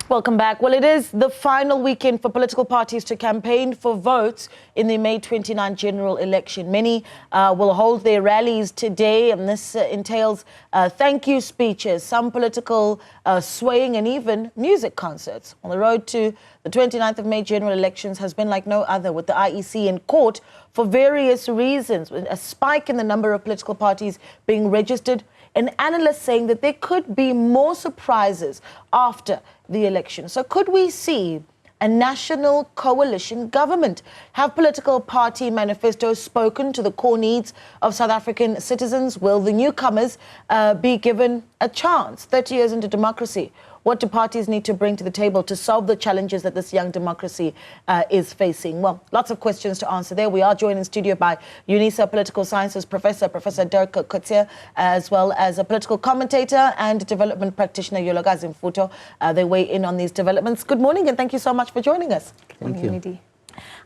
Welcome back. Well, it is the final weekend for political parties to campaign for votes in the May 29 general election. Many will hold their rallies today, and this entails thank you speeches, some political swaying, and even music concerts. On the road to the 29th of May general elections has been like no other, with the IEC in court for various reasons, with a spike in the number of political parties being registered, and analysts saying that there could be more surprises after the election. So could we see a national coalition government? Have political party manifestos spoken to the core needs of South African citizens? Will the newcomers be given a chance? 30 years into democracy, what do parties need to bring to the table to solve the challenges that this young democracy is facing? Well, lots of questions to answer there. We are joined in studio by UNISA Political Sciences Professor Drik Kotze, as well as a political commentator and development practitioner, Yolokazi Mfuto. They weigh in on these developments. Good morning, and thank you so much for joining us. Thank you.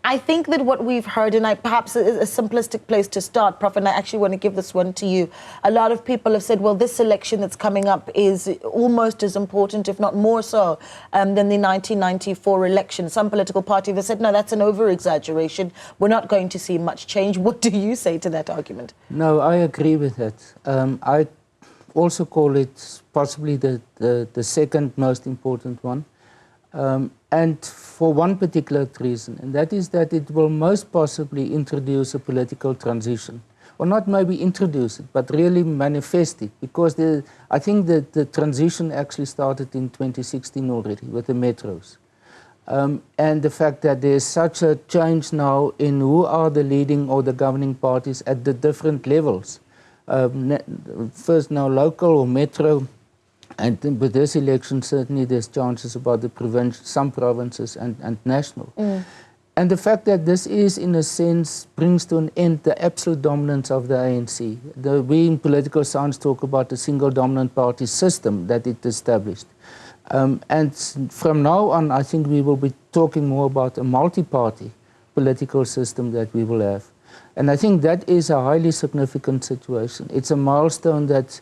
I think that what we've heard, and perhaps is a simplistic place to start, Prof, and I actually want to give this one to you. A lot of people have said, well, this election that's coming up is almost as important, if not more so, than the 1994 election. Some political parties have said, no, that's an over-exaggeration. We're not going to see much change. What do you say to that argument? No, I agree with that. I also call it possibly the second most important one. And for one particular reason, and that is that it will most possibly introduce a political transition. Or not maybe introduce it, but really manifest it. Because I think that the transition actually started in 2016 already with the metros. And the fact that there's such a change now in who are the leading or the governing parties at the different levels. First now local or metro. And with this election, certainly there's chances about the some provinces and national. And the fact that this is, in a sense, brings to an end the absolute dominance of the ANC. We in political science talk about the single dominant party system that it established. And from now on, I think we will be talking more about a multi-party political system that we will have. And I think that is a highly significant situation. It's a milestone that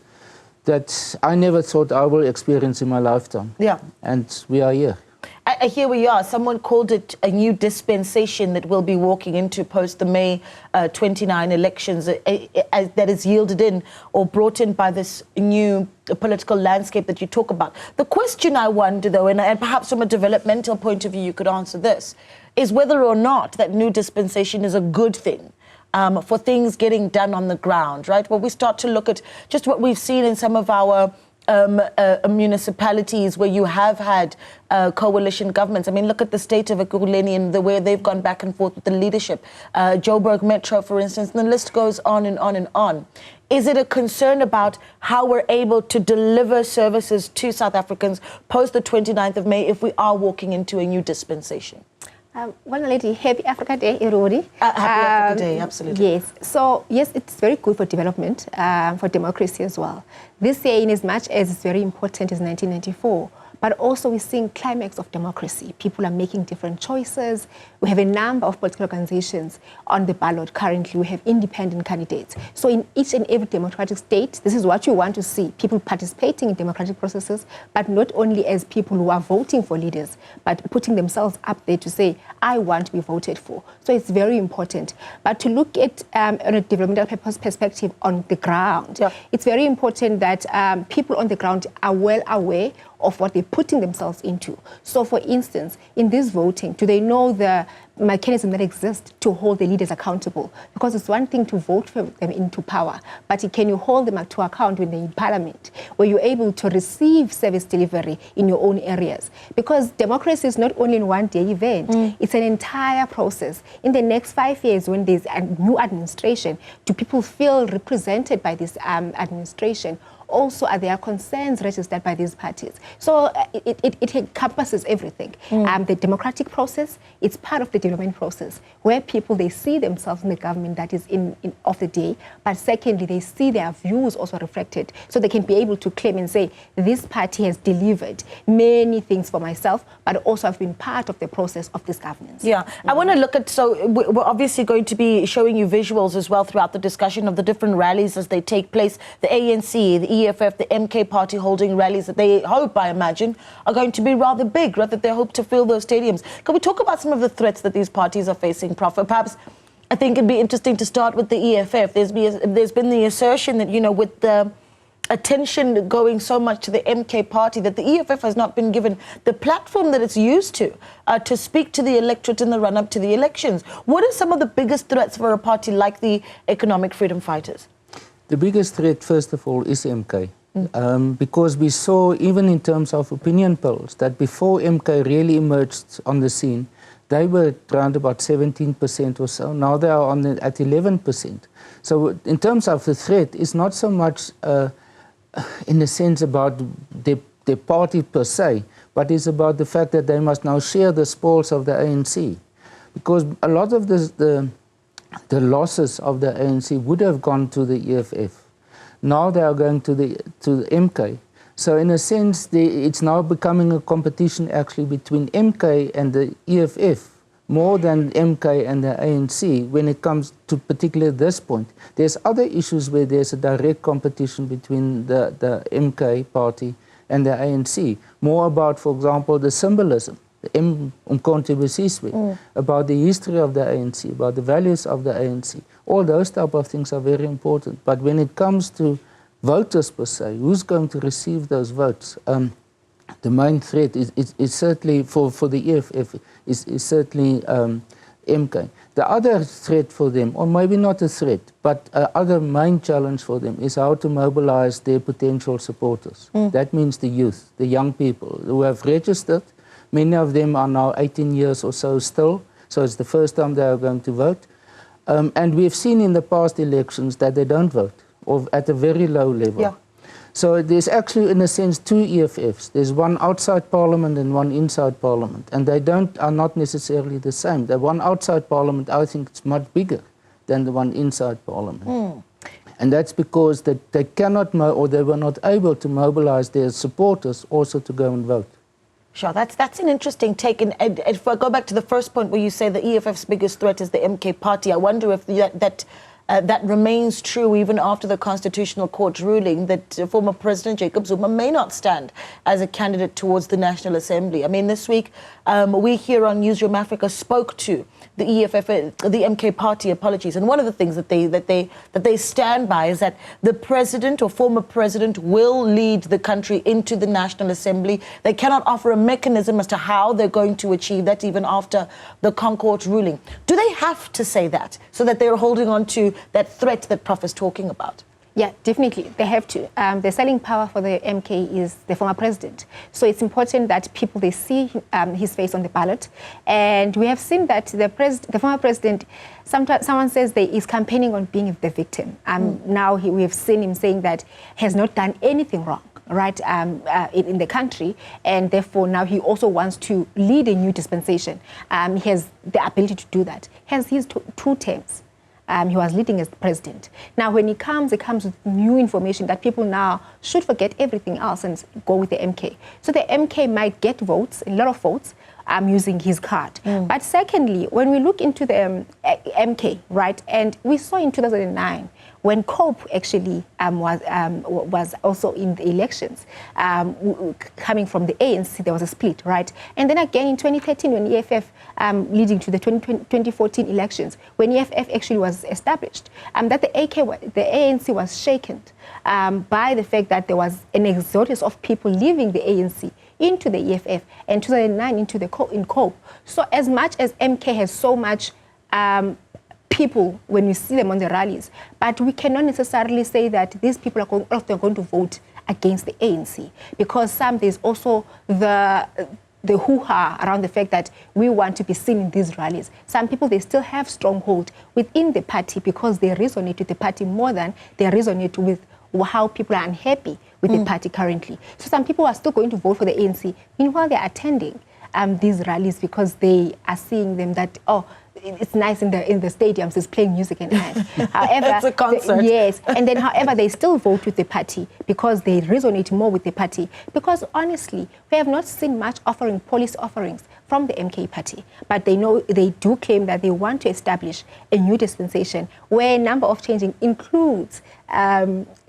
I never thought I will experience in my lifetime. Yeah. And we are here. I hear we are. Someone called it a new dispensation that we'll be walking into post the May 29 elections that is yielded in or brought in by this new political landscape that you talk about. The question I wonder, though, and perhaps from a developmental point of view you could answer this, is whether or not that new dispensation is a good thing. For things getting done on the ground, right? Well, we start to look at just what we've seen in some of our municipalities where you have had coalition governments. I mean, look at the state of Ekurhuleni and the way they've gone back and forth with the leadership. Joburg Metro, for instance, and the list goes on and on and on. Is it a concern about how we're able to deliver services to South Africans post the 29th of May if we are walking into a new dispensation? Well, lady, happy Africa Day, everybody. Happy Africa Day, absolutely. Yes. So, yes, it's very good for development, for democracy as well. This year, in as much as it's very important, is 1994. But also we're seeing climax of democracy. People are making different choices. We have a number of political organizations on the ballot currently. We have independent candidates. So in each and every democratic state, this is what you want to see, people participating in democratic processes, but not only as people who are voting for leaders, but putting themselves up there to say, I want to be voted for. So it's very important. But to look at on a developmental perspective on the ground, it's very important that people on the ground are well aware of what they're putting themselves into. So, for instance, in this voting, do they know the mechanism that exists to hold the leaders accountable? Because it's one thing to vote for them into power, but can you hold them to account when they're in parliament, where you're able to receive service delivery in your own areas? Because democracy is not only a one-day event, it's an entire process. In the next 5 years, when there's a new administration, do people feel represented by this administration? Also, are there concerns registered by these parties? So it encompasses everything. The democratic process, it's part of the development process, where people, they see themselves in the government that is of the day, but secondly, they see their views also reflected, so they can be able to claim and say, this party has delivered many things for myself, but also I've been part of the process of this governance. Yeah, I want to look at, so we're obviously going to be showing you visuals as well throughout the discussion of the different rallies as they take place, the ANC, the EFF, the MK party holding rallies that they hope, I imagine, are going to be rather big, right? That they hope to fill those stadiums. Can we talk about some of the threats that these parties are facing, Prof? Perhaps I think it'd be interesting to start with the EFF. There's been the assertion that, you know, with the attention going so much to the MK party, that the EFF has not been given the platform that it's used to speak to the electorate in the run-up to the elections. What are some of the biggest threats for a party like the Economic Freedom Fighters? The biggest threat, first of all, is MK. Because we saw, even in terms of opinion polls, that before MK really emerged on the scene, they were around about 17% or so. Now they are at 11%. So in terms of the threat, it's not so much in a sense about the party per se, but it's about the fact that they must now share the spoils of the ANC. Because a lot of the losses of the ANC would have gone to the EFF. Now they are going to the MK. So in a sense, it's now becoming a competition actually between MK and the EFF, more than MK and the ANC when it comes to particularly this point. There's other issues where there's a direct competition between the MK party and the ANC. More about, for example, the symbolism, the about the history of the ANC, about the values of the ANC. All those type of things are very important. But when it comes to voters per se, who's going to receive those votes? The main threat is certainly for the EFF is certainly MK. The other threat for them, or maybe not a threat, but other main challenge for them is how to mobilize their potential supporters. That means the youth, the young people who have registered. Many of them are now 18 years or so still, so it's the first time they are going to vote. And we've seen in the past elections that they don't vote, or at a very low level. Yeah. So there's actually, in a sense, two EFFs. There's one outside Parliament and one inside Parliament, and they are not necessarily the same. The one outside Parliament, I think, is much bigger than the one inside Parliament. And that's because they cannot, or they were not able to mobilize their supporters also to go and vote. Sure, that's an interesting take. And if I go back to the first point where you say the EFF's biggest threat is the MK party, I wonder if that remains true even after the Constitutional Court ruling that former President Jacob Zuma may not stand as a candidate towards the National Assembly. I mean, this week we here on Newzroom Afrika spoke to the EFF, the MK party, apologies, and one of the things that they stand by is that the president or former president will lead the country into the National Assembly. They cannot offer a mechanism as to how they're going to achieve that even after the Concourt ruling. Do they have to say that so that they're holding on to that threat that Prof is talking about? Yeah, definitely. They have to. The selling power for the MK is the former president. So it's important that people, they see his face on the ballot. And we have seen that the former president, sometimes someone says that he's campaigning on being the victim. Now we have seen him saying that he has not done anything wrong, right, in the country, and therefore now he also wants to lead a new dispensation. He has the ability to do that. Hence his two terms. He was leading as president. Now, when he comes with new information that people now should forget everything else and go with the MK. So the MK might get votes, a lot of votes, using his card. But secondly, when we look into the MK, right, and we saw in 2009, when Cope actually was also in the elections, coming from the ANC, there was a split, right? And then again in 2013, when EFF, leading to the 2014 elections, when EFF actually was established, that the ANC was shaken by the fact that there was an exodus of people leaving the ANC into the EFF, and 2009 into the in Cope. So as much as MK has so much people when we see them on the rallies, but we cannot necessarily say that these people are going to vote against the ANC, because there's also the hoo-ha around the fact that we want to be seen in these rallies. Some people, they still have stronghold within the party because they resonate with the party more than they resonate with how people are unhappy with the party currently. So some people are still going to vote for the ANC, meanwhile they're attending these rallies because they are seeing them that, oh, it's nice in the stadiums, it's playing music and dance. However, it's a concert. Yes, and then however they still vote with the party because they resonate more with the party. Because honestly, we have not seen much policy offerings from the MK party, but they do claim that they want to establish a new dispensation where number of changing includes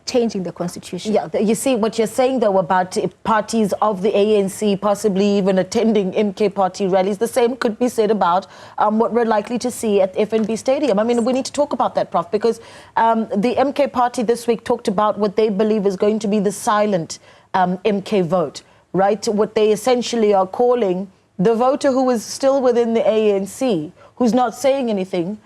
changing the constitution. Yeah, you see what you're saying though about parties of the ANC possibly even attending MK party rallies. The same could be said about what we're likely to see at FNB Stadium. I mean, we need to talk about that, Prof, because the MK party this week talked about what they believe is going to be the silent MK vote, right? What they essentially are calling the voter who is still within the ANC, who's not saying anything,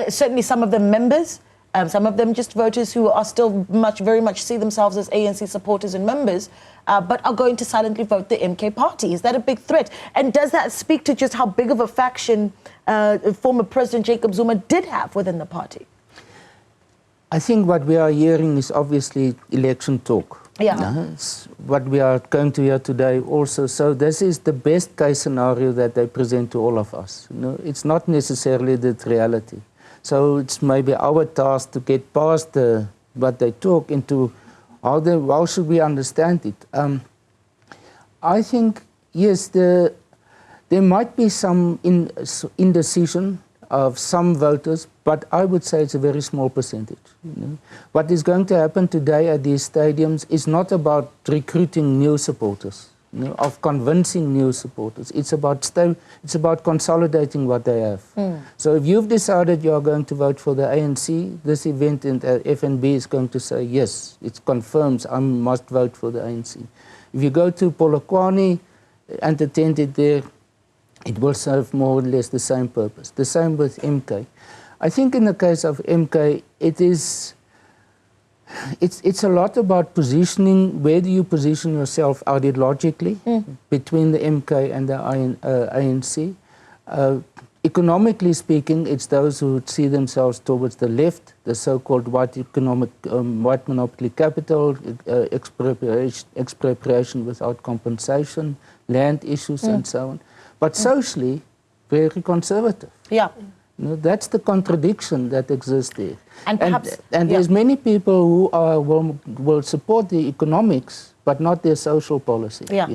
certainly some of them members, some of them just voters who are still very much see themselves as ANC supporters and members, but are going to silently vote the MK party. Is that a big threat? And does that speak to just how big of a faction former President Jacob Zuma did have within the party? I think what we are hearing is obviously election talk. Yeah. It's what we are going to hear today also. So this is the best case scenario that they present to all of us. It's not necessarily the reality. So it's maybe our task to get past what they talk into how should we understand it. I think, yes, there might be some indecision of some voters, but I would say it's a very small percentage. What is going to happen today at these stadiums is not about recruiting new supporters, of convincing new supporters. It's about consolidating what they have. So if you've decided you are going to vote for the ANC, this event in FNB is going to say, yes, it confirms I must vote for the ANC. If you go to Polokwane and attend it there, it will serve more or less the same purpose. The same with MK. I think in the case of MK, it's a lot about positioning. Where do you position yourself ideologically between the MK and the ANC? Economically speaking, it's those who see themselves towards the left, the so-called white monopoly capital, expropriation without compensation, land issues and so on. But socially, very conservative. Yeah. That's the contradiction that exists there. And perhaps, there's many people who will support the economics, but not their social policy. Yeah.